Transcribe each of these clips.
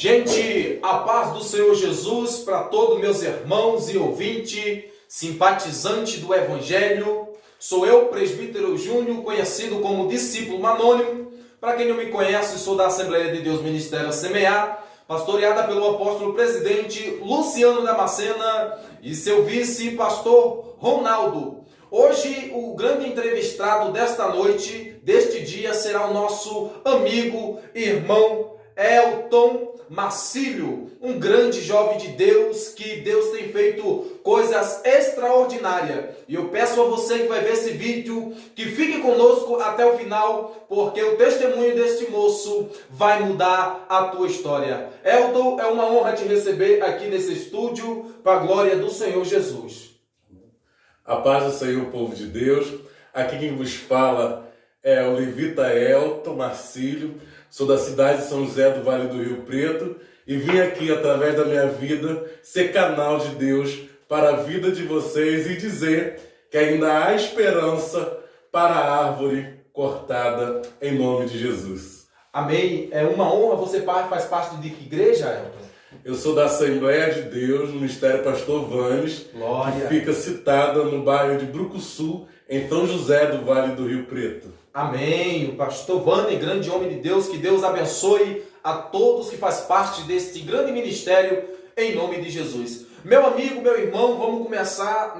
Gente, a paz do Senhor Jesus para todos meus irmãos e ouvintes, simpatizante do Evangelho. Sou eu, presbítero Júnior, conhecido como discípulo anônimo. Para quem não me conhece, sou da Assembleia de Deus Ministério Semear, pastoreada pelo apóstolo presidente Luciano Damascena e seu vice, pastor Ronaldo. Hoje, o grande entrevistado desta noite, deste dia, será o nosso amigo, irmão Elton Marcílio, um grande jovem de Deus, que Deus tem feito coisas extraordinárias. E eu peço a você que vai ver esse vídeo, que fique conosco até o final, porque o testemunho deste moço vai mudar a tua história. Elton, é uma honra te receber aqui nesse estúdio, para a glória do Senhor Jesus. A paz do Senhor, povo de Deus. Aqui quem vos fala é o levita Elton Marcílio. Sou da cidade de São José do Vale do Rio Preto e vim aqui, através da minha vida, ser canal de Deus para a vida de vocês e dizer que ainda há esperança para a árvore cortada, em nome de Jesus. Amém. É uma honra. Você faz parte de que igreja, Elton? Eu sou da Assembleia de Deus, no Ministério Pastor Vanes, Glória. que fica citada no bairro de Brucuçu, em São José do Vale do Rio Preto. Amém. O pastor Vane, grande homem de Deus, que Deus abençoe a todos que faz parte deste grande ministério, em nome de Jesus. Meu amigo, meu irmão, vamos começar,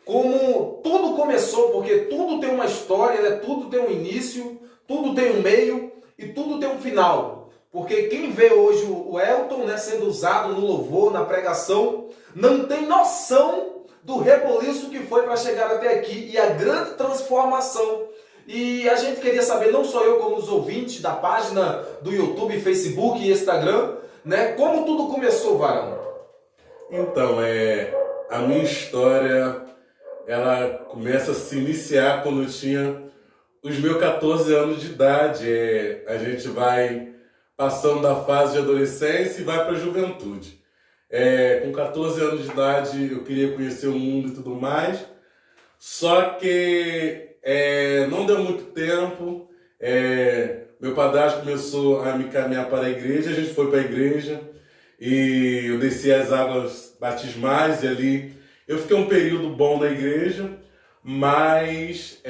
como tudo começou, porque tudo tem uma história, tudo tem um início, tudo tem um meio e tudo tem um final. Porque quem vê hoje o Elton, sendo usado no louvor, na pregação, não tem noção do reboliço que foi para chegar até aqui e a grande transformação. E a gente queria saber, não só eu como os ouvintes da página do YouTube, Facebook e Instagram, como tudo começou, varão? Então, a minha história, ela começa a se iniciar quando eu tinha os meus 14 anos de idade. A gente vai passando da fase de adolescência e vai para a juventude. Com 14 anos de idade eu queria conhecer o mundo e tudo mais, só que não deu muito tempo. Meu padrasto começou a me caminhar para a igreja, a gente foi para a igreja e eu desci as águas batismais e ali eu fiquei um período bom na igreja, mas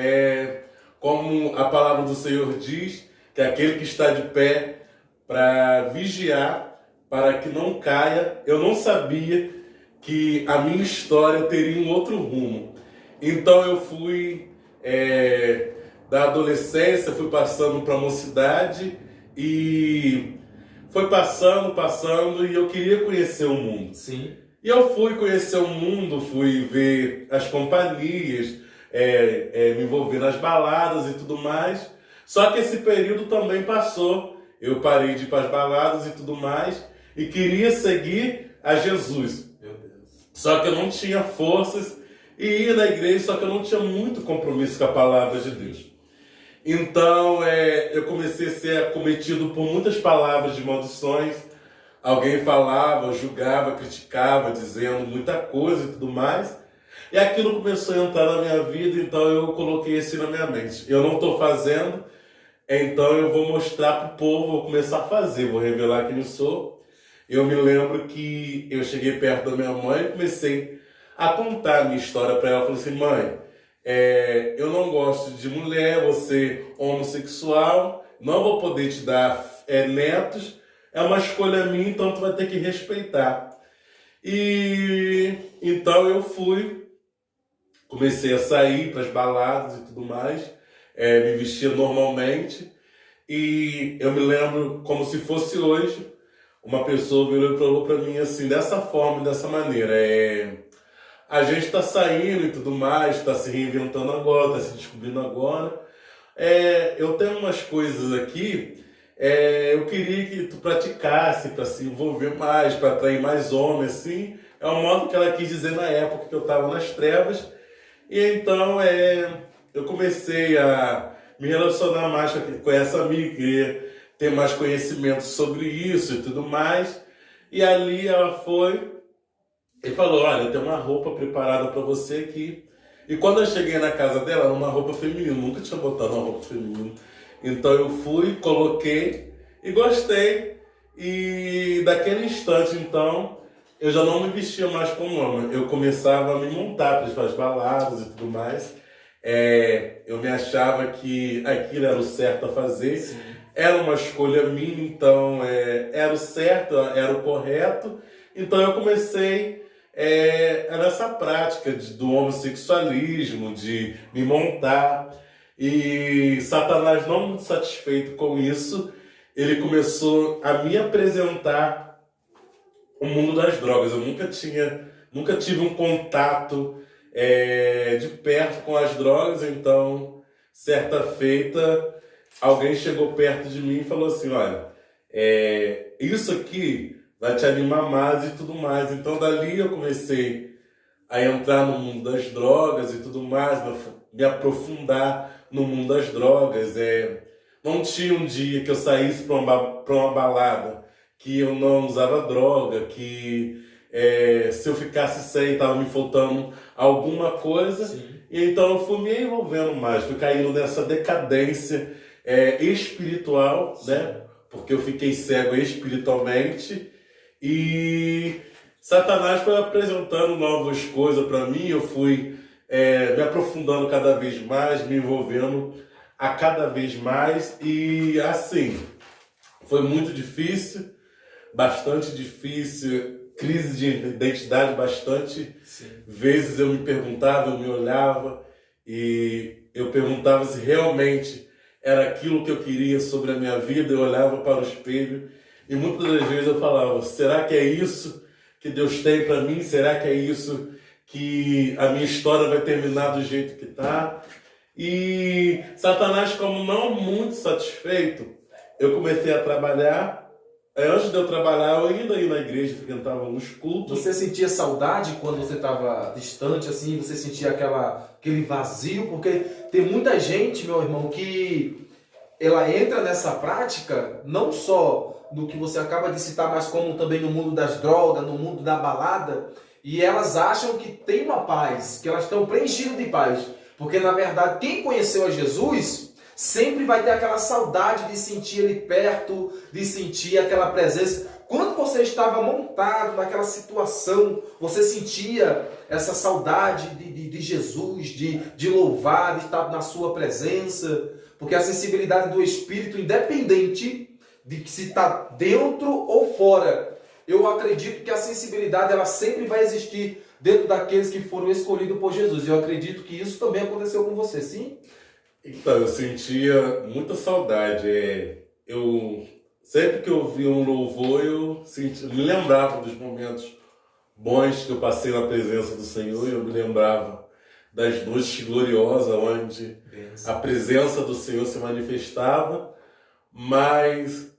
como a palavra do Senhor diz, que aquele que está de pé para vigiar, para que não caia, eu não sabia que a minha história teria um outro rumo. Então eu fui da adolescência, fui passando para a mocidade e foi passando e eu queria conhecer o mundo. Sim. E eu fui conhecer o mundo, fui ver as companhias, me envolver nas baladas e tudo mais. Só que esse período também passou. Eu parei de ir para as baladas e tudo mais e queria seguir a Jesus. Meu Deus. Só que eu não tinha forças e ia na igreja, só que eu não tinha muito compromisso com a palavra de Deus. Então, eu comecei a ser acometido por muitas palavras de maldições. Alguém falava, julgava, criticava, dizendo muita coisa e tudo mais. E aquilo começou a entrar na minha vida, então eu coloquei isso na minha mente. Eu não estou fazendo, então eu vou mostrar para o povo, vou começar a fazer, vou revelar quem eu sou. Eu me lembro que eu cheguei perto da minha mãe e comecei a contar a minha história para ela. Eu falei assim: mãe, eu não gosto de mulher, você é homossexual, não vou poder te dar netos, é uma escolha minha, então tu vai ter que respeitar. E então eu fui, comecei a sair para as baladas e tudo mais, me vestia normalmente, e eu me lembro como se fosse hoje, uma pessoa virou e falou para mim assim, dessa forma, dessa maneira: a gente está saindo e tudo mais, está se reinventando agora, está se descobrindo agora. Eu tenho umas coisas aqui, eu queria que tu praticasse para se envolver mais, para atrair mais homens, assim. É o modo que ela quis dizer na época que eu estava nas trevas. E então eu comecei a me relacionar mais com essa amiga, queria ter mais conhecimento sobre isso e tudo mais. E ali ela foi e falou: olha, eu tenho uma roupa preparada para você aqui. E quando eu cheguei na casa dela, era uma roupa feminina, nunca tinha botado uma roupa feminina. Então eu fui, coloquei e gostei. E daquele instante, então, eu já não me vestia mais como homem. Eu começava a me montar para as baladas e tudo mais. Eu me achava que aquilo era o certo a fazer. Sim. Era uma escolha minha, então era o certo, era o correto. Então eu comecei nessa prática do homossexualismo, de me montar. E Satanás, não muito satisfeito com isso, ele começou a me apresentar o mundo das drogas. Eu nunca tive um contato de perto com as drogas, então, certa feita, alguém chegou perto de mim e falou assim, olha, isso aqui vai te animar mais e tudo mais. Então, dali eu comecei a entrar no mundo das drogas e tudo mais, me aprofundar no mundo das drogas. Não tinha um dia que eu saísse para uma balada que eu não usava droga, que se eu ficasse sem, estava me faltando alguma coisa. Sim. E então eu fui me envolvendo mais, fui caindo nessa decadência espiritual, né? Porque eu fiquei cego espiritualmente. E Satanás foi apresentando novas coisas para mim, eu fui me aprofundando cada vez mais, me envolvendo a cada vez mais. E assim, foi muito difícil, bastante difícil, crise de identidade bastante. Sim. Vezes eu me perguntava, eu me olhava e eu perguntava se realmente era aquilo que eu queria sobre a minha vida. Eu olhava para o espelho e muitas das vezes eu falava, será que é isso que Deus tem para mim? Será que é isso que a minha história vai terminar do jeito que está? E Satanás, como não muito satisfeito, eu comecei a trabalhar. Antes de eu trabalhar, eu ainda ia na igreja, frequentava uns cultos. Você sentia saudade quando você estava distante, assim? Você sentia aquele vazio? Porque tem muita gente, meu irmão, que ela entra nessa prática, não só no que você acaba de citar, mas como também no mundo das drogas, no mundo da balada, e elas acham que tem uma paz, que elas estão preenchidas de paz. Porque, na verdade, quem conheceu a Jesus sempre vai ter aquela saudade de sentir ele perto, de sentir aquela presença. Quando você estava montado naquela situação, você sentia essa saudade de Jesus, de louvar, de estar na sua presença. Porque a sensibilidade do Espírito, independente de que se está dentro ou fora, eu acredito que a sensibilidade ela sempre vai existir dentro daqueles que foram escolhidos por Jesus. Eu acredito que isso também aconteceu com você, sim? Então, eu sentia muita saudade. Sempre que eu ouvia um louvor, eu me lembrava dos momentos bons que eu passei na presença do Senhor. E eu me lembrava das noites gloriosas, onde a presença do Senhor se manifestava. Mas,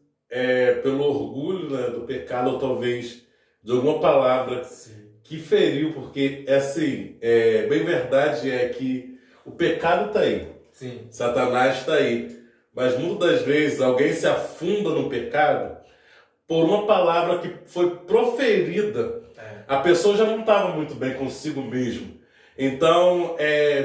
pelo orgulho, né, do pecado, ou talvez de alguma palavra que feriu, porque, bem verdade é que o pecado está aí. Sim. Satanás está aí. Mas muitas das vezes alguém se afunda no pecado por uma palavra que foi proferida. A pessoa já não estava muito bem consigo mesmo. Então,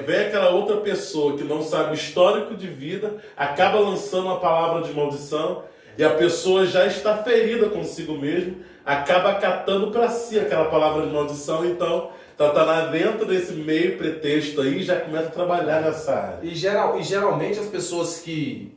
vem aquela outra pessoa que não sabe o histórico de vida, acaba lançando uma palavra de maldição e a pessoa já está ferida consigo mesmo, acaba acatando para si aquela palavra de maldição. Então, Satanás entra nesse meio pretexto aí e já começa a trabalhar nessa área. E geralmente as pessoas que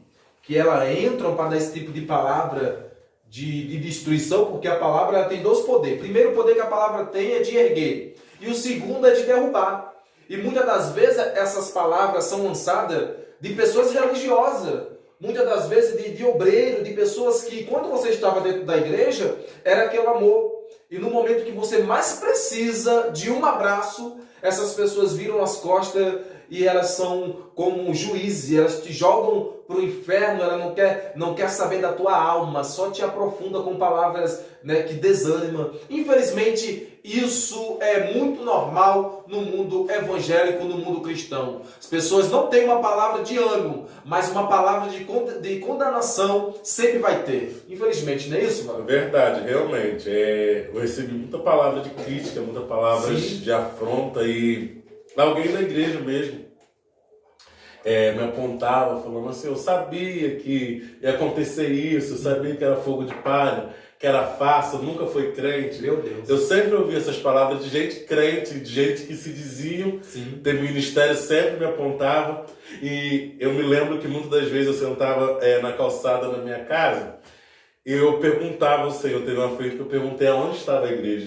elas entram para dar esse tipo de palavra de destruição, porque a palavra tem dois poderes. Primeiro poder que a palavra tem é de erguer, e o segundo é de derrubar. E muitas das vezes essas palavras são lançadas de pessoas religiosas, muitas das vezes de obreiro, de pessoas que, quando você estava dentro da igreja, era aquele amor. E no momento que você mais precisa de um abraço, essas pessoas viram as costas e elas são como juízes, elas te jogam para o inferno, ela não quer saber da tua alma, só te aprofunda com palavras, né, que desanimam. Infelizmente, isso é muito normal no mundo evangélico, no mundo cristão. As pessoas não têm uma palavra de ânimo, mas uma palavra de condenação sempre vai ter. Infelizmente, não é isso, mano? Verdade, realmente. Eu recebi muita palavra de crítica, muita palavra de afronta, e alguém da igreja mesmo me apontava, falando assim, eu sabia que ia acontecer isso, eu sabia que era fogo de palha, que era fácil, nunca foi crente. Meu Deus. Eu sempre ouvi essas palavras de gente crente, de gente que se diziam ter ministério, sempre me apontava. E eu me lembro que muitas das vezes eu sentava na calçada na minha casa e eu perguntava ao Senhor, teve uma vez que eu perguntei aonde estava a igreja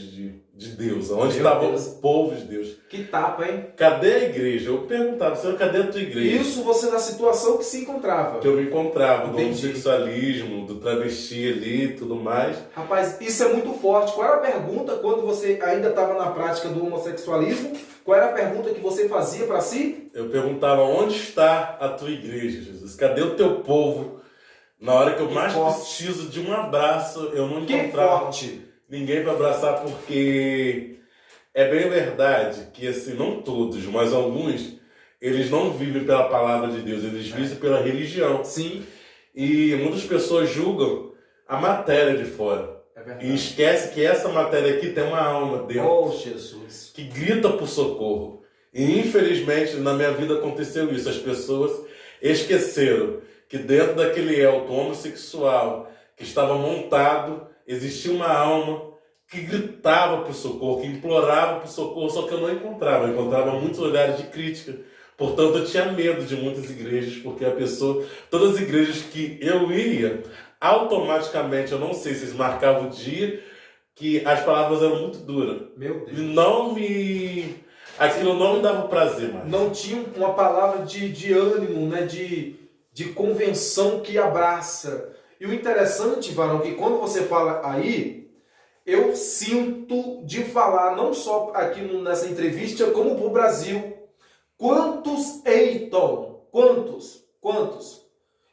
de Deus, aonde estava o povo de Deus. Que tapa, hein? Cadê a igreja? Eu perguntava, Senhor, cadê a tua igreja? Isso você na situação que se encontrava. Que eu me encontrava, do Entendi. homossexualismo, do travesti ali e tudo mais. Rapaz, isso é muito forte. Qual era a pergunta quando você ainda estava na prática do homossexualismo? Qual era a pergunta que você fazia para si? Eu perguntava, onde está a tua igreja, Jesus? Cadê o teu povo? Na hora que eu mais preciso de um abraço, eu não encontrava ninguém para abraçar, porque é bem verdade que, assim, não todos, mas alguns, eles não vivem pela palavra de Deus, eles vivem pela religião. Sim. E muitas pessoas julgam a matéria de fora. É verdade. E esquece que essa matéria aqui tem uma alma dentro. Oh, Jesus. Que grita por socorro. E infelizmente na minha vida aconteceu isso. As pessoas esqueceram que dentro daquele elto homossexual que estava montado, existia uma alma que gritava por socorro, que implorava por socorro, só que eu não encontrava. Eu encontrava muitos olhares de crítica. Portanto, eu tinha medo de muitas igrejas, porque todas as igrejas que eu ia, automaticamente, eu não sei se eles marcavam o dia, que as palavras eram muito duras. Meu Deus. Aquilo não me dava prazer mais. Não tinha uma palavra de ânimo, né? De convenção que abraça. E o interessante, varão, que quando você fala aí, eu sinto de falar, não só aqui nessa entrevista, como para o Brasil. Quantos Eiton, quantos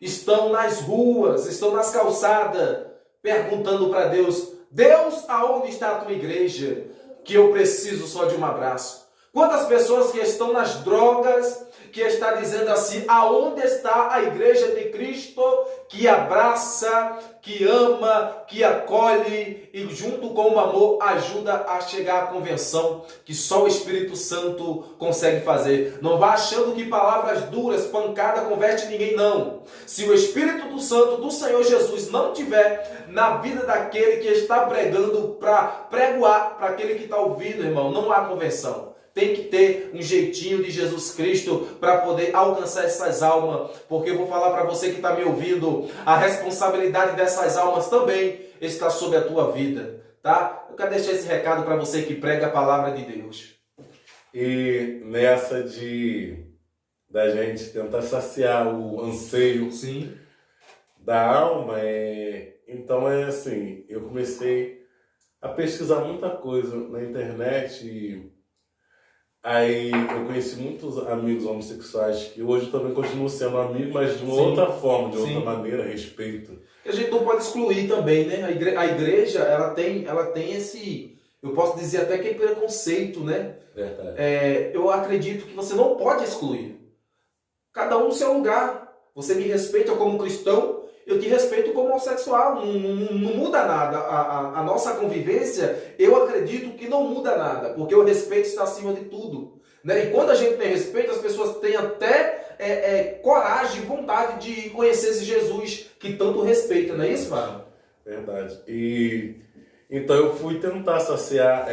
estão nas ruas, estão nas calçadas, perguntando para Deus, Deus, aonde está a tua igreja? Que eu preciso só de um abraço. Quantas pessoas que estão nas drogas, que está dizendo assim, aonde está a igreja de Cristo que abraça, que ama, que acolhe e junto com o amor ajuda a chegar à convenção que só o Espírito Santo consegue fazer. Não vá achando que palavras duras, pancada, converte ninguém, não. Se o Espírito do Santo do Senhor Jesus não tiver na vida daquele que está pregando para pregoar, para aquele que está ouvindo, irmão, não há convenção. Tem que ter um jeitinho de Jesus Cristo para poder alcançar essas almas, porque eu vou falar para você que está me ouvindo, a responsabilidade dessas almas também está sobre a tua vida, tá? Eu quero deixar esse recado para você que prega a palavra de Deus. E nessa da gente tentar saciar o anseio da alma, então é assim, eu comecei a pesquisar muita coisa na internet e aí eu conheci muitos amigos homossexuais que hoje eu também continuo sendo amigo, mas de uma outra forma, de outra maneira, respeito. A gente não pode excluir também, né? A igreja, ela tem esse, eu posso dizer até que é preconceito, né? Verdade. Eu acredito que você não pode excluir. Cada um no seu lugar. Você me respeita como cristão, eu te respeito como homossexual. Não muda nada. A nossa convivência, eu acredito que não muda nada, porque o respeito está acima de tudo. Né? E quando a gente tem respeito, as pessoas têm até coragem, vontade de conhecer esse Jesus que tanto respeita, não é isso, Varão? Verdade. E então eu fui tentar saciar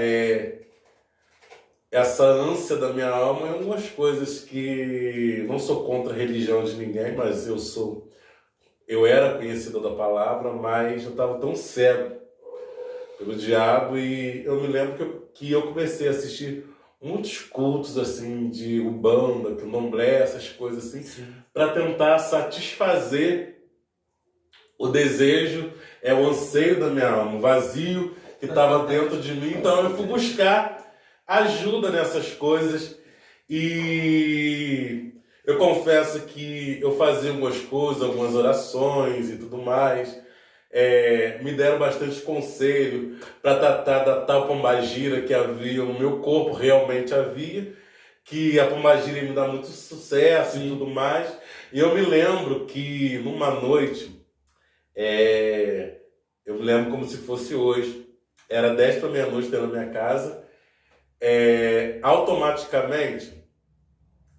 essa ânsia da minha alma em algumas coisas que não sou contra a religião de ninguém, mas eu era conhecido da palavra, mas eu estava tão cego pelo diabo e eu me lembro que eu comecei a assistir muitos cultos assim de Umbanda, Candomblé, essas coisas assim, para tentar satisfazer o desejo, o anseio da minha alma, o vazio que estava dentro de mim. Então eu fui buscar ajuda nessas coisas e eu confesso que eu fazia algumas coisas, algumas orações e tudo mais. Me deram bastante conselho para tratar da tal pombagira que havia no meu corpo, realmente havia, que a pombagira ia me dar muito sucesso e tudo mais. E eu me lembro que numa noite, eu me lembro como se fosse hoje, era 10 para meia-noite dentro da minha casa, automaticamente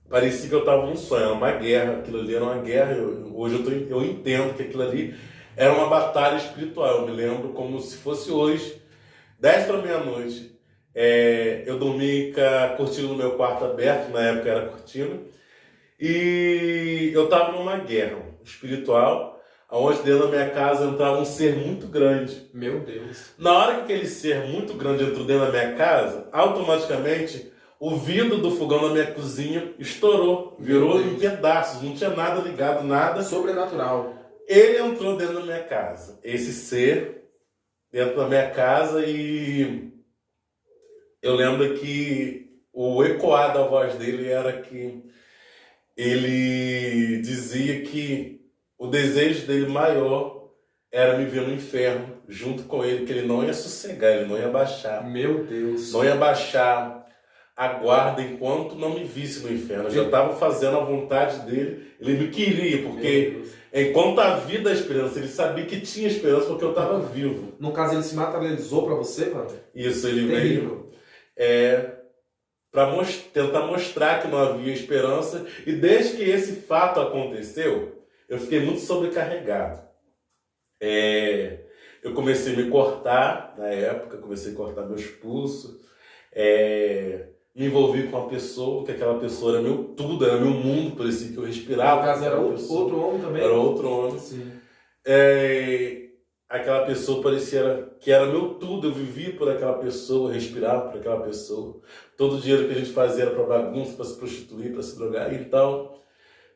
parecia que eu estava num sonho, era uma guerra, aquilo ali era uma guerra. Hoje eu entendo que aquilo ali Era uma batalha espiritual. Eu me lembro como se fosse hoje, 10 para meia-noite. Eu dormi com a cortina no meu quarto aberto, na época era cortina, e eu estava numa guerra espiritual, onde dentro da minha casa entrava um ser muito grande. Meu Deus. Na hora que aquele ser muito grande entrou dentro da minha casa, automaticamente o vidro do fogão da minha cozinha estourou, virou em pedaços, não tinha nada ligado, nada. Sobrenatural. Ele entrou dentro da minha casa, esse ser dentro da minha casa, e eu lembro que o ecoar da voz dele era que ele dizia que o desejo dele maior era me ver no inferno, junto com ele, que ele não ia sossegar, ele não ia baixar. Meu Deus. Não ia baixar a guarda enquanto não me visse no inferno. Eu já estava fazendo a vontade dele, ele me queria, porque enquanto havia da esperança, ele sabia que tinha esperança porque eu estava vivo. No caso, ele se materializou para você, mano? Isso, ele veio para tentar mostrar que não havia esperança, e desde que esse fato aconteceu, eu fiquei muito sobrecarregado. Eu comecei a me cortar, na época, comecei a cortar meus pulsos, me envolvi com uma pessoa, que aquela pessoa era meu tudo, era meu mundo, parecia que eu respirava. No caso, era outro homem também? Era outro homem. Sim. Aquela pessoa parecia que era meu tudo, eu vivia por aquela pessoa, respirava por aquela pessoa. Todo o dinheiro que a gente fazia era para bagunça, para se prostituir, para se drogar. Então,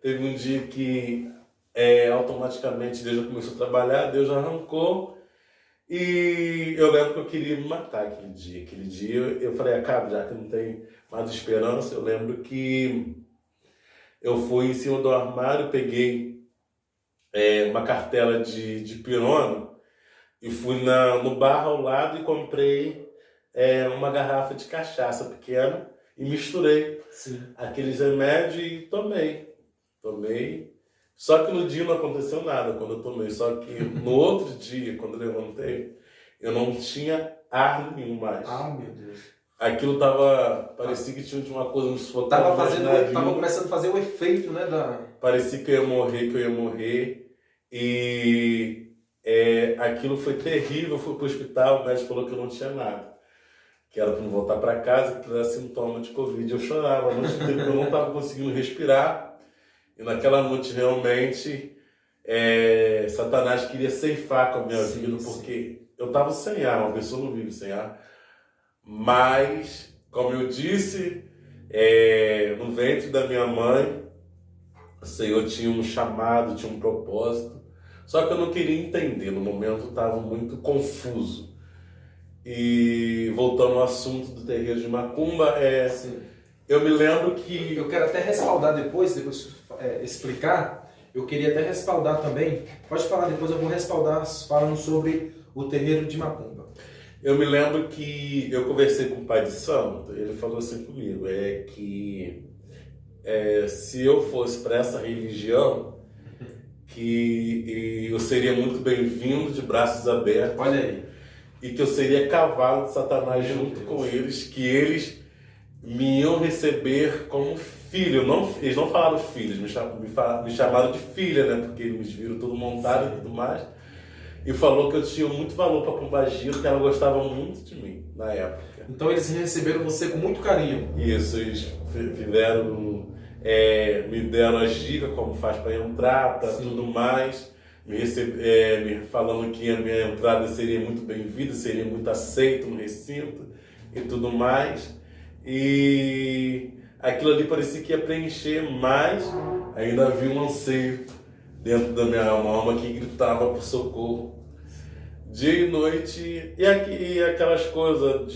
teve um dia que automaticamente Deus já começou a trabalhar, Deus já arrancou, e eu lembro que eu queria me matar aquele dia. Aquele dia eu falei, acaba, já que não tem mais esperança. Eu lembro que eu fui em cima do armário, peguei uma cartela de pirona, e fui no bar ao lado e comprei uma garrafa de cachaça pequena e misturei aqueles remédios e tomei. Só que no dia não aconteceu nada quando eu tomei. Só que no outro dia, quando eu levantei, eu não tinha ar nenhum mais. Ah, meu Deus. Aquilo parecia que tinha uma coisa nos focos. Tava começando a fazer o efeito, né? Parecia que eu ia morrer. E aquilo foi terrível. Eu fui pro hospital, o médico falou que eu não tinha nada, que era para não voltar para casa, que era sintoma de Covid. Eu chorava a noite inteira porque eu não estava conseguindo respirar. E naquela noite realmente Satanás queria ceifar com a minha vida, porque eu estava sem ar, uma pessoa não vive sem ar. Mas, como eu disse, no ventre da minha mãe, o Senhor tinha um chamado, tinha um propósito. Só que eu não queria entender, no momento eu estava muito confuso. E voltando ao assunto do terreiro de Macumba, eu me lembro que... Eu quero até respaldar depois explicar, eu queria até respaldar também, pode falar depois, eu vou respaldar falando sobre o terreiro de Macumba. Eu me lembro que eu conversei com o pai de santo, ele falou assim comigo, que se eu fosse para essa religião, que eu seria muito bem-vindo, de braços abertos. Olha aí. E que eu seria cavalo de Satanás junto com eles, que eles me iam receber como filho. Eles não falaram filhos, me chamaram de filha, né? Porque eles viram tudo montado e tudo mais. E falou que eu tinha muito valor para Pombagira, que ela gostava muito de mim na época. Então eles receberam você com muito carinho. Isso, eles me deram as dicas como faz para entrar, para tudo mais. Me falando que a minha entrada seria muito bem-vinda, seria muito aceito no recinto e tudo mais. E aquilo ali parecia que ia preencher, mas ainda havia um anseio dentro da minha alma, uma alma que gritava por socorro dia e noite. E aquelas coisas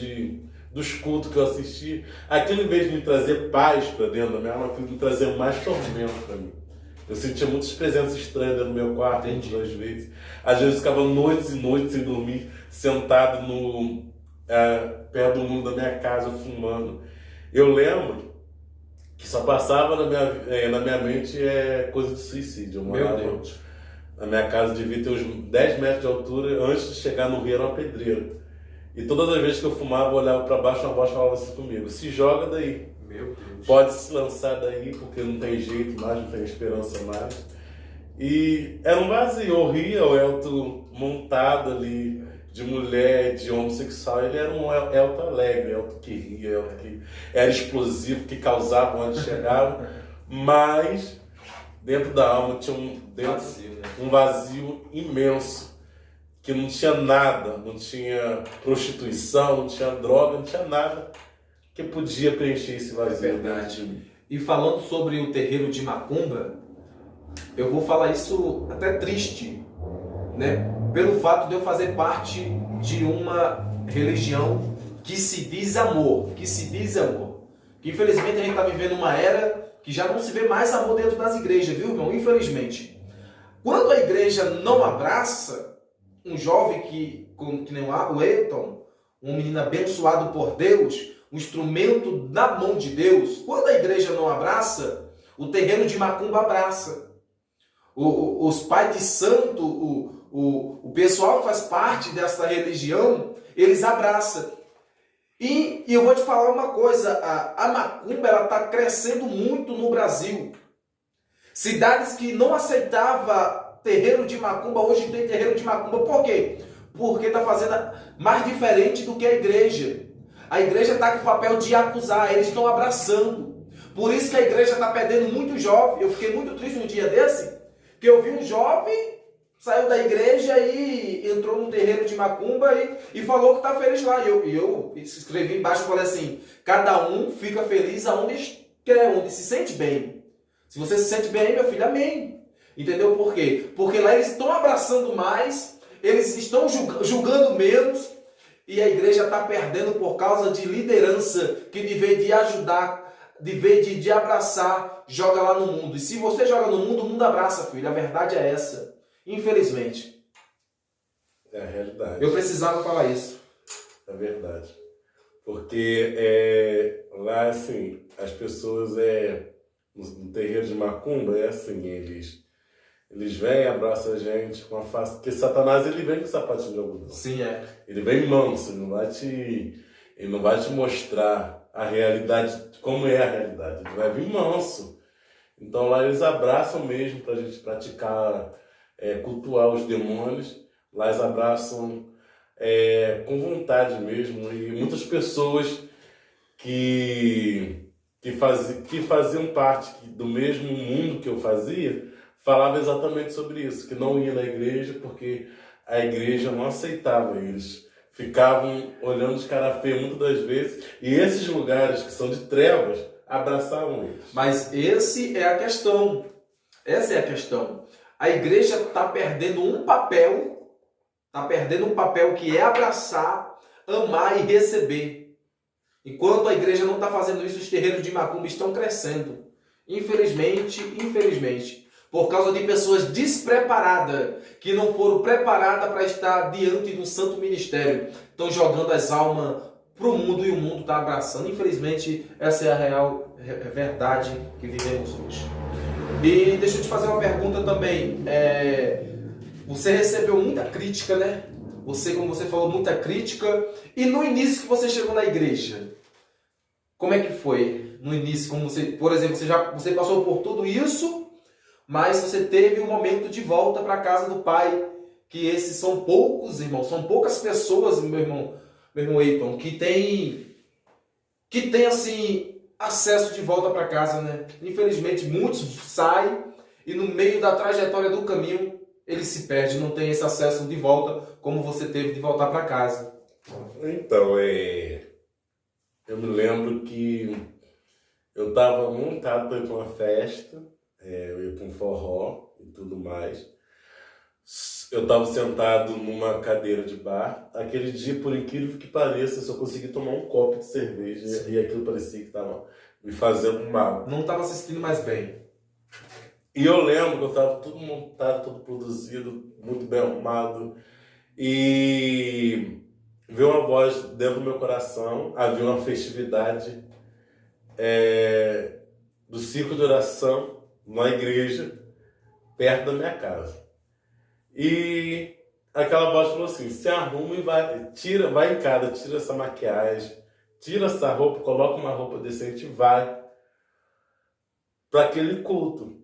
dos cultos que eu assisti, aquilo, em vez de me trazer paz para dentro da minha alma, aquilo me trazia mais tormento para mim. Eu sentia muitas presenças estranhas dentro do meu quarto, às vezes. Às vezes eu ficava noites e noites sem dormir, sentado perto do mundo da minha casa, fumando. Eu lembro que só passava na minha mente coisa de suicídio. Meu Deus. Na minha casa devia ter uns 10 metros de altura, antes de chegar no rio era uma pedreira. E todas as vezes que eu fumava, eu olhava para baixo, uma voz falava assim comigo: se joga daí. Meu Deus. Pode se lançar daí, porque não tem jeito mais, não tem esperança mais. E era um vazio. Eu ria, o Elton montado ali, de mulher, de homossexual, ele era um Elton alegre, Elton que ria, Elton que era explosivo, que causava onde chegava, mas dentro da alma tinha um vazio imenso, que não tinha nada, não tinha prostituição, não tinha droga, não tinha nada que podia preencher esse vazio. É verdade. E falando sobre o terreiro de Macumba, eu vou falar isso até triste, né? Pelo fato de eu fazer parte de uma religião que se diz amor, que infelizmente a gente está vivendo uma era que já não se vê mais amor dentro das igrejas, viu, irmão? Infelizmente. Quando a igreja não abraça um jovem que nem o Eiton, um menino abençoado por Deus, um instrumento na mão de Deus, quando a igreja não abraça, o terreiro de Macumba abraça. Os pais de santo, o pessoal que faz parte dessa religião, eles abraçam. E eu vou te falar uma coisa, a Macumba está crescendo muito no Brasil. Cidades que não aceitavam terreiro de Macumba, hoje tem terreiro de Macumba. Por quê? Porque está fazendo mais diferente do que a igreja. A igreja está com o papel de acusar, eles estão abraçando. Por isso que a igreja está perdendo muito jovem. Eu fiquei muito triste um dia desse, que eu vi um jovem, saiu da igreja e entrou no terreiro de Macumba e falou que está feliz lá. E eu escrevi embaixo e falei assim, cada um fica feliz aonde quer, onde se sente bem. Se você se sente bem, meu filho, amém. Entendeu por quê? Porque lá eles estão abraçando mais, eles estão julgando menos, e a igreja está perdendo por causa de liderança, que de vez de ajudar, de vez de abraçar, joga lá no mundo. E se você joga no mundo, o mundo abraça, filho. A verdade é essa. Infelizmente. É a realidade. Eu precisava falar isso. É verdade. Porque lá, assim, as pessoas no terreiro de Macumba, é assim, eles vêm, abraçam a gente com a face. Porque Satanás, ele vem com sapatinho de algodão. Sim, é. Ele vem manso, ele não vai te mostrar a realidade, como é a realidade. Ele vai vir manso. Então lá eles abraçam mesmo pra gente praticar, cultuar os demônios. Lá eles abraçam com vontade mesmo. E muitas pessoas que faziam parte do mesmo mundo que eu fazia, falavam exatamente sobre isso, que não ia na igreja porque a igreja não aceitava eles. Ficavam olhando de cara feia muitas das vezes, e esses lugares que são de trevas abraçavam eles. Mas essa é a questão. A igreja está perdendo um papel, que é abraçar, amar e receber. Enquanto a igreja não está fazendo isso, os terreiros de Macumba estão crescendo. Infelizmente. Por causa de pessoas despreparadas, que não foram preparadas para estar diante de um santo ministério. Estão jogando as almas para o mundo e o mundo está abraçando. Infelizmente, essa é a real verdade que vivemos hoje. E deixa eu te fazer uma pergunta também. Você recebeu muita crítica, né? Como você falou, muita crítica. E no início que você chegou na igreja, como é que foi? No início, como você, por exemplo, você passou por tudo isso, mas você teve um momento de volta para a casa do Pai, que esses são poucos, irmão, são poucas pessoas, meu irmão Eiton, que tem assim, acesso de volta para casa, né? Infelizmente, muitos saem e no meio da trajetória do caminho, eles se perdem, não tem esse acesso de volta, como você teve de voltar para casa. Então, eu me lembro que eu estava montado para ir para uma festa, eu ia para um forró e tudo mais. Eu estava sentado numa cadeira de bar. Aquele dia, por incrível que pareça, eu só consegui tomar um copo de cerveja. Sim. E aquilo parecia que estava me fazendo mal. Não estava se sentindo mais bem. E eu lembro que eu estava tudo montado, tudo produzido, muito bem arrumado. E veio uma voz dentro do meu coração. Havia uma festividade do círculo de oração na igreja, perto da minha casa. E aquela voz falou assim, se arruma e vai em casa, tira essa maquiagem, tira essa roupa, coloca uma roupa decente e vai para aquele culto.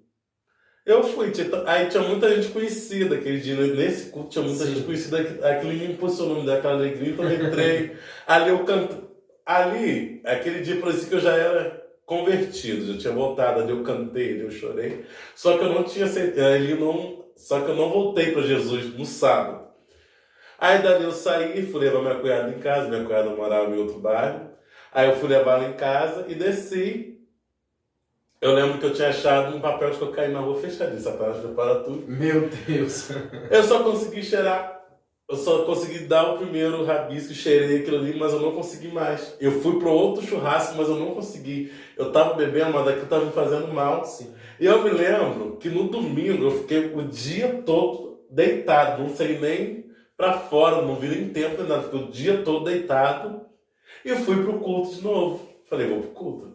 Eu fui, aí tinha muita gente conhecida aquele dia, nesse culto tinha muita Sim. gente conhecida, aquilo me impulsionou, me deu aquela alegria, então eu entrei, ali eu canto, ali, aquele dia parecia que eu já era convertido, já tinha voltado, ali eu cantei, ali eu chorei, só que eu não tinha, ali não, só que eu não voltei para Jesus no sábado. Aí dali eu saí, fui levar minha cunhada em casa, minha cunhada morava em outro bairro, aí eu fui levar ela em casa e desci. Eu lembro que eu tinha achado um papel de cocaína na rua fechadinho, Satanás prepara tudo. Meu Deus. Eu só consegui cheirar, eu só consegui dar o primeiro rabisco, cheirei aquilo ali, mas eu não consegui mais. Eu fui pro outro churrasco, mas eu não consegui. Eu tava bebendo, mas daquilo tava me fazendo mal. Sim. E eu me lembro que no domingo eu fiquei o dia todo deitado, não saí nem pra fora, não vi nem tempo nem nada, fiquei o dia todo deitado e fui pro culto de novo. Falei, vou pro culto.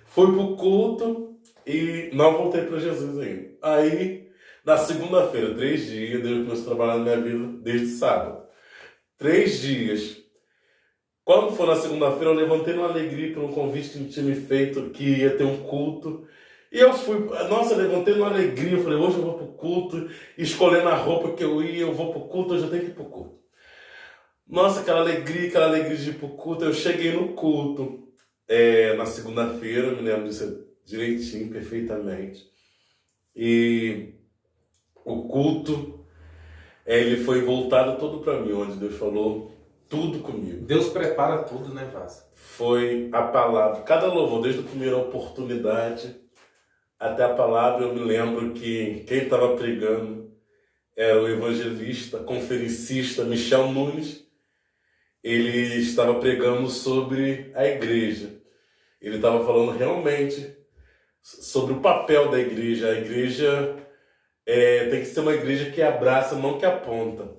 Fui pro culto e não voltei para Jesus ainda. Aí, na segunda-feira, 3 dias, Deus começou a trabalhar na minha vida desde sábado. 3 dias. Quando foi na segunda-feira, eu levantei numa alegria por um convite que me tinha me feito, que ia ter um culto. E eu fui, nossa, eu levantei numa alegria, eu falei, hoje eu vou pro culto, escolhendo a roupa que eu ia, eu vou pro culto, hoje eu tenho que ir pro culto. Nossa, aquela alegria de ir pro culto. Eu cheguei no culto na segunda-feira, me lembro disso direitinho, perfeitamente. E o culto, ele foi voltado todo para mim, onde Deus falou tudo comigo. Deus prepara tudo, né, Vaz? Foi a palavra, cada louvor, desde a primeira oportunidade até a palavra. Eu me lembro que quem estava pregando era o evangelista, conferencista Michel Nunes. Ele estava pregando sobre a igreja. Ele estava falando realmente sobre o papel da igreja. A igreja tem que ser uma igreja que abraça, não que aponta.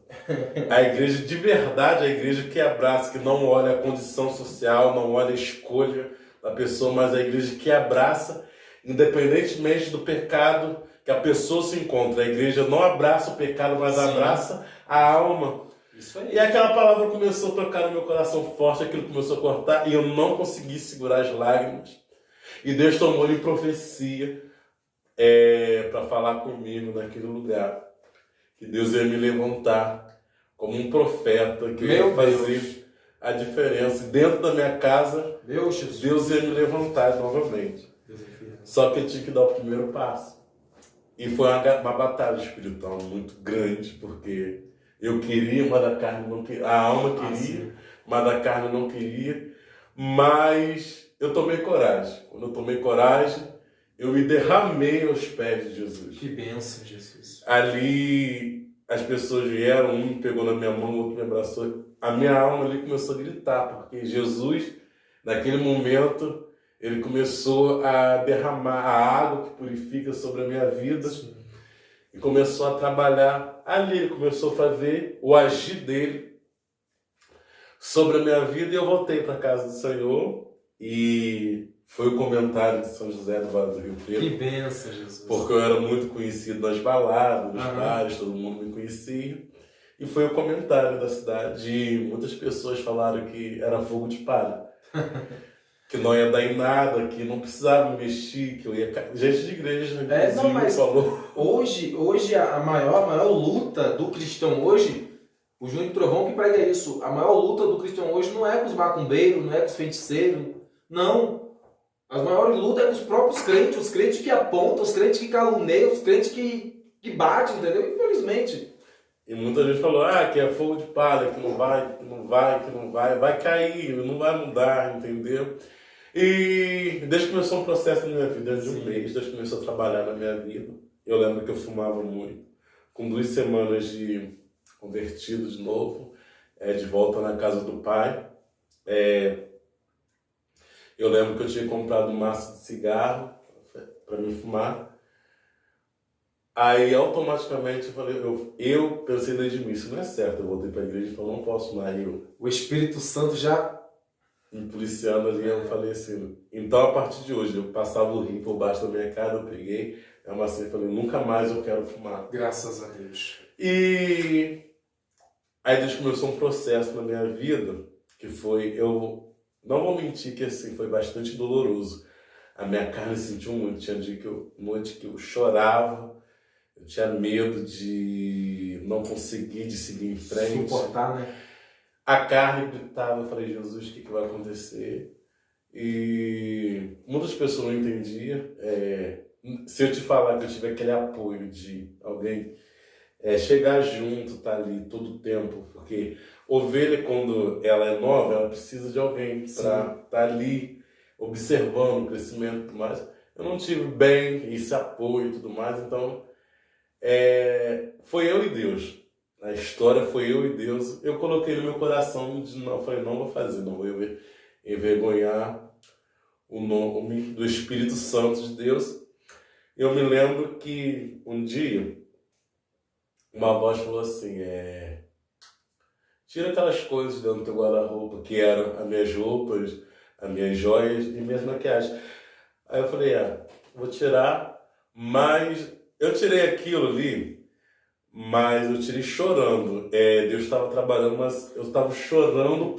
A igreja de verdade, a igreja que abraça, que não olha a condição social, não olha a escolha da pessoa, mas a igreja que abraça, independentemente do pecado que a pessoa se encontra. A igreja não abraça o pecado, mas Sim. abraça a alma. Isso aí. E aquela palavra começou a tocar no meu coração forte, aquilo começou a cortar, e eu não consegui segurar as lágrimas. E Deus tomou em profecia para falar comigo naquele lugar. Que Deus ia me levantar como um profeta, que ia fazer a diferença. Dentro da minha casa, Deus ia me levantar novamente. Só que eu tinha que dar o primeiro passo. E foi uma batalha espiritual muito grande, porque eu queria, mas a carne não queria. A alma queria, mas a carne não queria. Mas eu tomei coragem. Quando eu tomei coragem, eu me derramei aos pés de Jesus. Que bênção, Jesus. Ali as pessoas vieram, um me pegou na minha mão, o outro me abraçou. A minha alma ali começou a gritar, porque Jesus, naquele momento, ele começou a derramar a água que purifica sobre a minha vida. Sim. E começou a trabalhar ali. Ele começou a fazer o agir dele sobre a minha vida. E eu voltei para a casa do Senhor. E foi o comentário de São José do Vale do Rio Preto. Que bênção, Jesus. Porque eu era muito conhecido nas baladas, nos bares, todo mundo me conhecia. E foi o comentário da cidade. E muitas pessoas falaram que era fogo de palha. Que não ia dar em nada, que não precisava investir, que eu ia... Gente de igreja, né? Não, mas falou. Hoje a maior luta do cristão hoje, o Júnior Trovão que prega isso, a maior luta do cristão hoje não é com os macumbeiros, não é com os feiticeiros, não. A maior luta é com os próprios crentes, os crentes que apontam, os crentes que caluniam, os crentes que batem, entendeu? Infelizmente. E muita gente falou, que é fogo de palha, que não vai, vai cair, não vai mudar, entendeu? E Deus começou um processo na minha vida, de um mês, Deus começou a trabalhar na minha vida. Eu lembro que eu fumava muito. Com 2 semanas de convertido de novo, de volta na casa do pai, eu lembro que eu tinha comprado um maço de cigarro para me fumar. Aí, automaticamente, eu pensei dentro de mim, isso não é certo, eu voltei para a igreja, então eu não posso mais. O Espírito Santo já... me policiando ali, eu falei assim, então a partir de hoje, eu passava o rim por baixo da minha cara, eu peguei, amassei e falei, nunca mais eu quero fumar. Graças a Deus. E aí Deus começou um processo na minha vida, que foi, eu não vou mentir que assim, foi bastante doloroso. A minha carne sentiu muito, tinha dia noite que eu chorava, Eu tinha medo de não conseguir, de seguir em frente. Suportar, né? A carne gritava, eu falei, Jesus, o que vai acontecer? E muitas pessoas não entendiam. Se eu te falar que eu tive aquele apoio de alguém chegar junto, tá ali todo o tempo, porque ovelha, quando ela é nova, ela precisa de alguém para estar ali observando o crescimento e tudo mais. Eu não tive bem esse apoio e tudo mais, então foi eu e Deus. A história foi eu e Deus. Eu coloquei no meu coração de não, falei, não vou fazer, não vou envergonhar o nome do Espírito Santo de Deus. Eu me lembro que um dia uma voz falou assim, tira aquelas coisas dentro do teu guarda-roupa, que eram as minhas roupas, as minhas joias e minhas maquiagens. Aí eu falei, vou tirar, mas eu tirei aquilo ali, mas eu tirei chorando. Deus estava trabalhando, mas eu estava chorando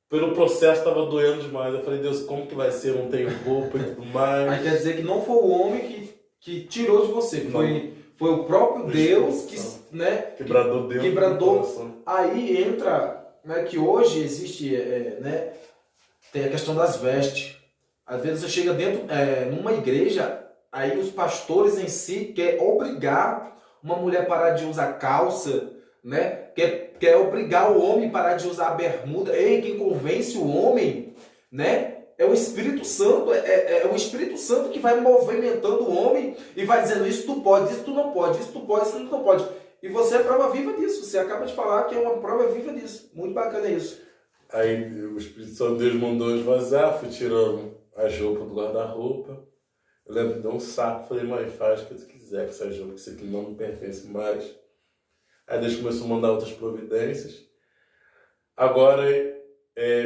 pelo processo, estava doendo demais. Eu falei, Deus, como que vai ser? Eu não tenho roupa e tudo mais. Aí quer dizer que não foi o homem que tirou de você, foi o próprio Deus que, né, quebrador Deus. Quebrador. Aí entra, né, que hoje existe, né, tem a questão das vestes. Às vezes você chega dentro, numa igreja, aí os pastores em si querem obrigar uma mulher a parar de usar calça, né? Quer obrigar o homem a parar de usar a bermuda. Ei, quem convence o homem, né? É o Espírito Santo, é o Espírito Santo que vai movimentando o homem e vai dizendo isso tu pode, isso tu não pode, isso tu pode, isso tu não pode. E você é prova viva disso. Você acaba de falar que é uma prova viva disso. Muito bacana isso. Aí o Espírito Santo de Deus mandou esvaziar, fui tirando as roupas do guarda-roupa. Eu lembro de dar um saco, falei, mãe, faz o que tu quiser com essas roupas, que isso aqui não me pertence mais. Aí Deus começou a mandar outras providências. Agora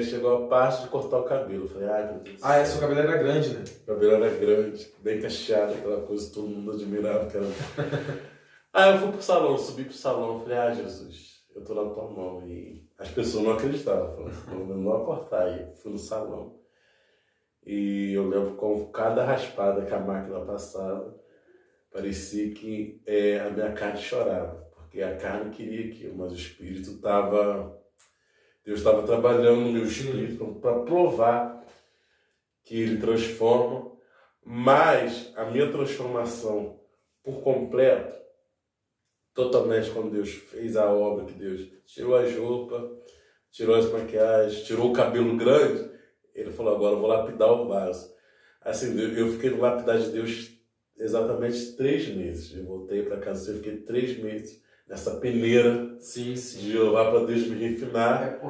chegou a parte de cortar o cabelo. Eu falei, meu Deus. Seu cabelo era grande, né? O cabelo era grande, bem cacheado, aquela coisa que todo mundo admirava. Aí eu fui pro salão, subi pro salão, falei, Jesus, eu tô na tua mão. E as pessoas não acreditavam, falaram, não vou cortar. Aí fui no salão. E eu lembro com cada raspada que a máquina passava, parecia que a minha carne chorava, porque a carne queria aquilo, mas o espírito estava... Deus estava trabalhando no meu espírito para provar que ele transforma, mas a minha transformação por completo, totalmente quando Deus fez a obra, que Deus tirou as roupas, tirou as maquiagens, tirou o cabelo grande, ele falou, agora eu vou lapidar o vaso. Assim, eu fiquei no lapidar de Deus exatamente 3 meses. Eu voltei para casa, eu fiquei 3 meses nessa peneira de Jeová para Deus me refinar,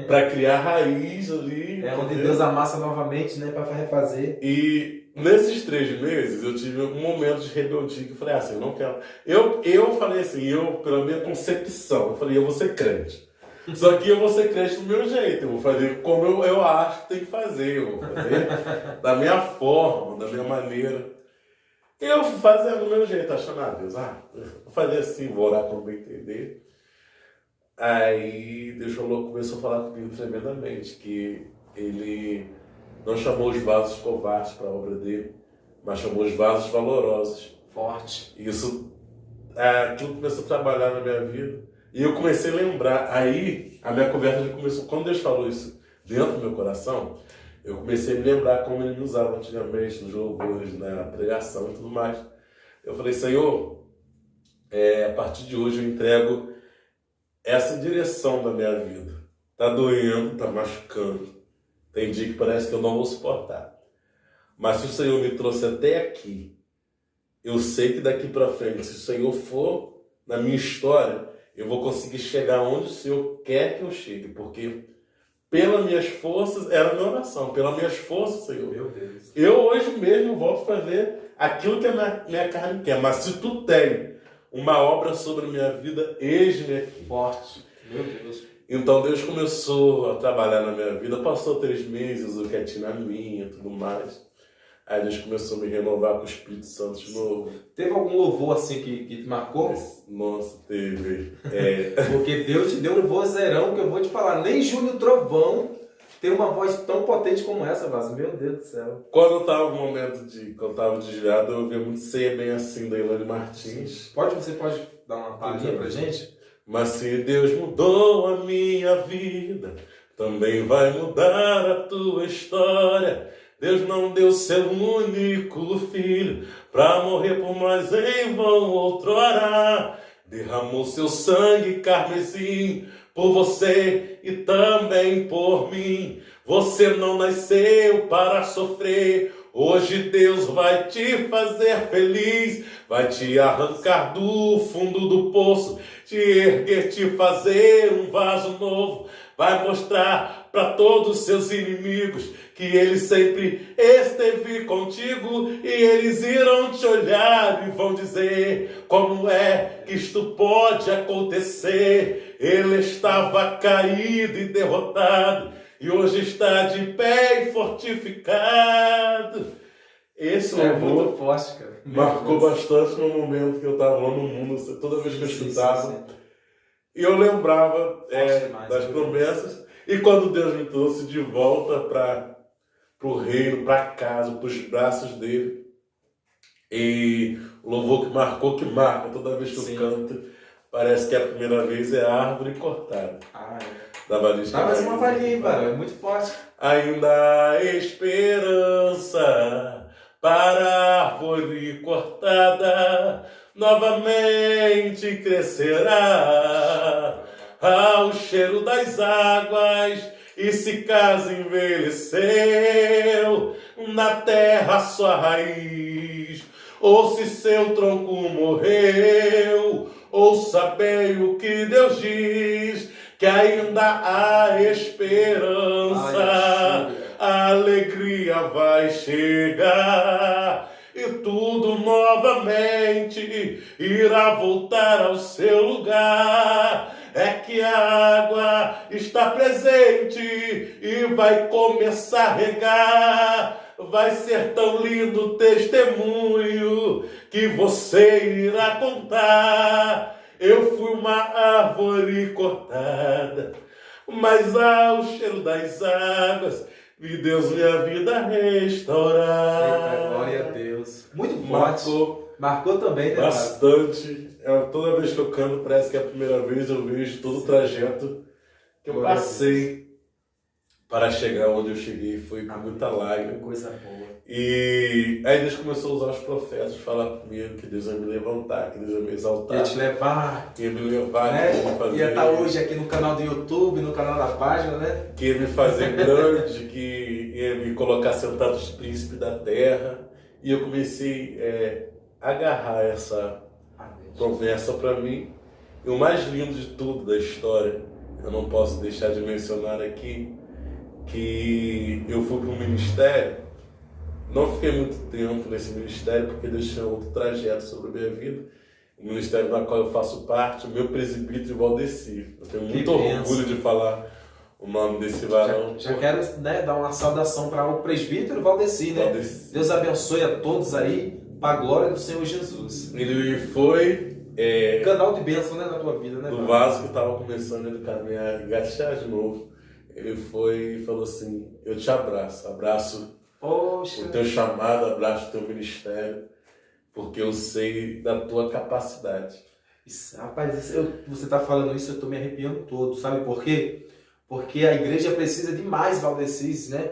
para criar raiz ali. Onde Deus amassa novamente, né, para refazer. E nesses 3 meses eu tive um momento de rebeldia que eu falei assim, eu não quero. Eu falei assim, pela minha concepção, eu falei, eu vou ser crente. Só que eu vou ser crente do meu jeito, eu vou fazer como eu acho que tem que fazer, eu vou fazer da minha forma, da minha maneira. E eu fui fazendo do meu jeito, achando, Deus, vou fazer assim, vou orar como bem entender. Aí Deus começou a falar comigo tremendamente, que Ele não chamou os vasos covardes para a obra dele, mas chamou os vasos valorosos. Forte. Isso, aquilo começou a trabalhar na minha vida. E eu comecei a lembrar, aí a minha conversa já começou, quando Deus falou isso dentro do meu coração, eu comecei a me lembrar como ele me usava antigamente nos louvores, na pregação e tudo mais. Eu falei, Senhor, a partir de hoje eu entrego essa direção da minha vida. Tá doendo, tá machucando. Tem dia que parece que eu não vou suportar. Mas se o Senhor me trouxe até aqui, eu sei que daqui para frente, se o Senhor for na minha história, eu vou conseguir chegar onde o Senhor quer que eu chegue, porque pelas minhas forças, era a minha oração, pelas minhas forças, Senhor. Meu Deus. Eu hoje mesmo volto a fazer aquilo que a minha carne quer, mas se tu tem uma obra sobre a minha vida, eis-me aqui. Forte. Meu Deus. Então Deus começou a trabalhar na minha vida, passou 3 meses, eu quietinho na minha e tudo mais. Aí Deus começou a me renovar com o Espírito Santo de novo. Teve algum louvor assim que te marcou? Nossa, teve. Porque Deus te deu um vozeirão que eu vou te falar. Nem Júnior Trovão ter uma voz tão potente como essa, Vaso. Meu Deus do céu. Quando eu tava no momento quando eu tava desviado, eu ouvia muito Ser Bem Assim, da Ilane Martins. Você pode dar uma palhinha pra gente? Mas se Deus mudou a minha vida, também vai mudar a tua história. Deus não deu seu único filho pra morrer por nós em vão outrora. Derramou seu sangue carmesim por você e também por mim. Você não nasceu para sofrer. Hoje Deus vai te fazer feliz. Vai te arrancar do fundo do poço, te erguer, te fazer um vaso novo. Vai mostrar para todos os seus inimigos que Ele sempre esteve contigo, e eles irão te olhar e vão dizer: como é que isto pode acontecer? Ele estava caído e derrotado, e hoje está de pé e fortificado. Esse louvor muito forte, cara. marcou bastante no momento que eu estava lá no mundo, toda vez que eu escutava. E eu lembrava das promessas. E quando Deus me trouxe de volta para o reino, para casa, para os braços dele, e o louvor que marca toda vez que eu canto, parece que a primeira vez é a árvore cortada. Dá mais uma palhinha, cara, é muito forte. Ainda há esperança para a árvore cortada, novamente crescerá ao cheiro das águas, e se caso envelheceu na terra sua raiz, ou se seu tronco morreu, ouça bem o que Deus diz, que ainda há esperança, a alegria vai chegar, e tudo novamente irá voltar ao seu lugar. É que a água está presente e vai começar a regar. Vai ser tão lindo o testemunho que você irá contar. Eu fui uma árvore cortada, mas ao cheiro das águas vi Deus minha vida restaurar. Eita, glória a Deus. Muito forte. Marcou também, né? Bastante. Toda vez que eu canto, parece que é a primeira vez eu vejo todo o trajeto que eu passei para chegar onde eu cheguei. Foi com muita lágrima. Coisa boa. E aí Deus começou a usar os profetas, falar comigo que Deus ia me levantar, que Deus ia me exaltar. Ia te levar. Ia me levar, né? Que ia me fazer... Ia estar hoje aqui no canal do YouTube, no canal da página, né? Que ia me fazer grande, que ia me colocar sentado os príncipes da terra. E eu comecei a agarrar essa promessa para mim. E o mais lindo de tudo da história, eu não posso deixar de mencionar aqui, que eu fui para um ministério. Não fiquei muito tempo nesse ministério, porque Deus tinha outro trajeto sobre a minha vida. O ministério na qual eu faço parte, o meu presbítero Valdeci. Eu tenho muito orgulho de falar o nome desse varão. Já quero dar uma saudação para o presbítero Valdeci, né? Valdeci. Deus abençoe a todos aí, para a glória do Senhor Jesus. Ele foi... canal de bênção, né, na tua vida, né? Do vaso que estava começando a caminhar, engatear de novo. Ele foi e falou assim: eu te abraço o teu chamado, abraço o teu ministério, porque eu sei da tua capacidade. Rapaz, você está falando isso, eu estou me arrepiando todo, sabe por quê? Porque a igreja precisa de mais Valdecis, né?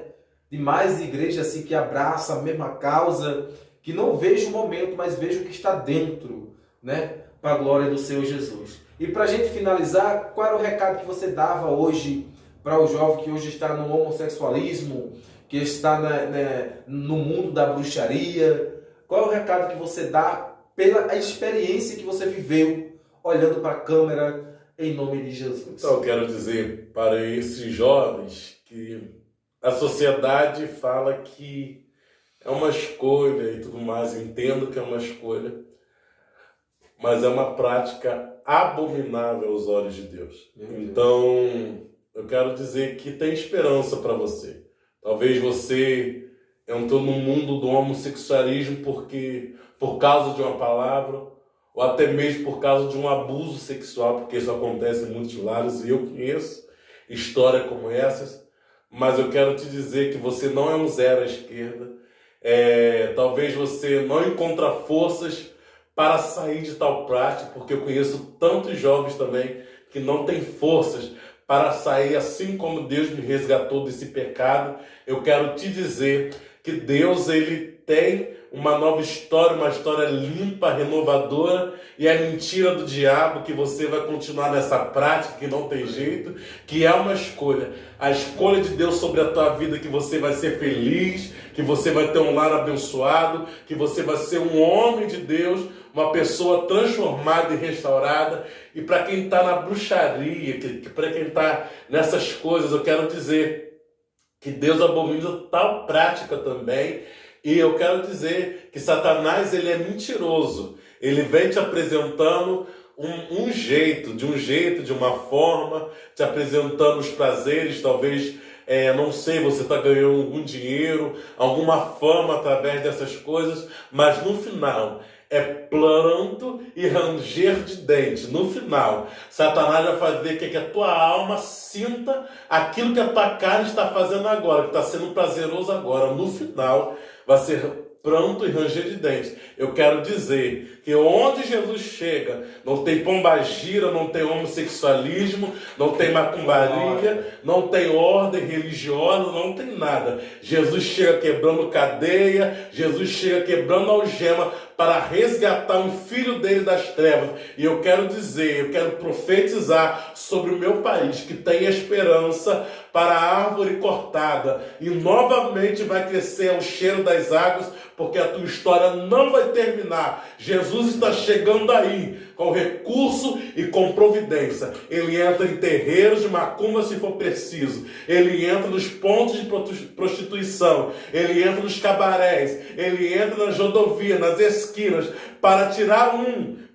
De mais igreja assim que abraça a mesma causa, que não veja o momento, mas veja o que está dentro, né? Para a glória do Senhor Jesus. E para a gente finalizar, qual era o recado que você dava hoje para o jovem que hoje está no homossexualismo, que está no mundo da bruxaria? Qual é o recado que você dá pela experiência que você viveu olhando para a câmera em nome de Jesus? Então eu quero dizer para esses jovens que a sociedade fala que é uma escolha e tudo mais, entendo que é uma escolha, mas é uma prática abominável aos olhos de Deus. Então, eu quero dizer que tem esperança para você. Talvez você entrou no mundo do homossexualismo por causa de uma palavra, ou até mesmo por causa de um abuso sexual, porque isso acontece em muitos lares, e eu conheço histórias como essas. mas eu quero te dizer que você não é um zero à esquerda. Talvez você não encontre forças para sair de tal prática, porque eu conheço tantos jovens também que não têm forças para sair, assim como Deus me resgatou desse pecado. Eu quero te dizer que Deus, ele tem uma nova história, uma história limpa, renovadora, e é mentira do diabo que você vai continuar nessa prática que não tem jeito, que é uma escolha. A escolha de Deus sobre a tua vida, que você vai ser feliz, que você vai ter um lar abençoado, que você vai ser um homem de Deus, uma pessoa transformada e restaurada. E para quem está na bruxaria, para quem está nessas coisas, eu quero dizer que Deus abomina tal prática também. E eu quero dizer que Satanás, ele é mentiroso. Ele vem te apresentando um jeito, de uma forma, te apresentando os prazeres, talvez, não sei, você está ganhando algum dinheiro, alguma fama através dessas coisas, mas no final é pranto e ranger de dente. No final, Satanás vai fazer que a tua alma sinta aquilo que a tua carne está fazendo agora, que está sendo prazeroso agora. No final, vai ser pranto e ranger de dentes. Eu quero dizer que onde Jesus chega, não tem pombagira, não tem homossexualismo, não tem macumbaria, não tem ordem religiosa, não tem nada. Jesus chega quebrando cadeia, Jesus chega quebrando algema para resgatar um filho dele das trevas. E eu quero dizer, eu quero profetizar sobre o meu país, que tem esperança para a árvore cortada, e novamente vai crescer o cheiro das águas, porque a tua história não vai terminar. Jesus está chegando aí, com recurso e com providência. Ele entra em terreiros de macumba se for preciso. Ele entra nos pontos de prostituição. Ele entra nos cabarés. Ele entra nas rodovias, nas esquinas, para tirar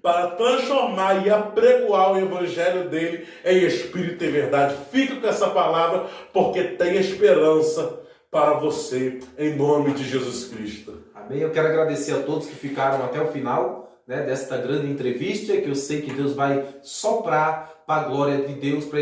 para transformar e apregoar o evangelho dele em espírito e verdade. Fica com essa palavra, porque tem esperança para você, em nome de Jesus Cristo. Amém. Eu quero agradecer a todos que ficaram até o final, desta grande entrevista, que eu sei que Deus vai soprar para a glória de Deus, para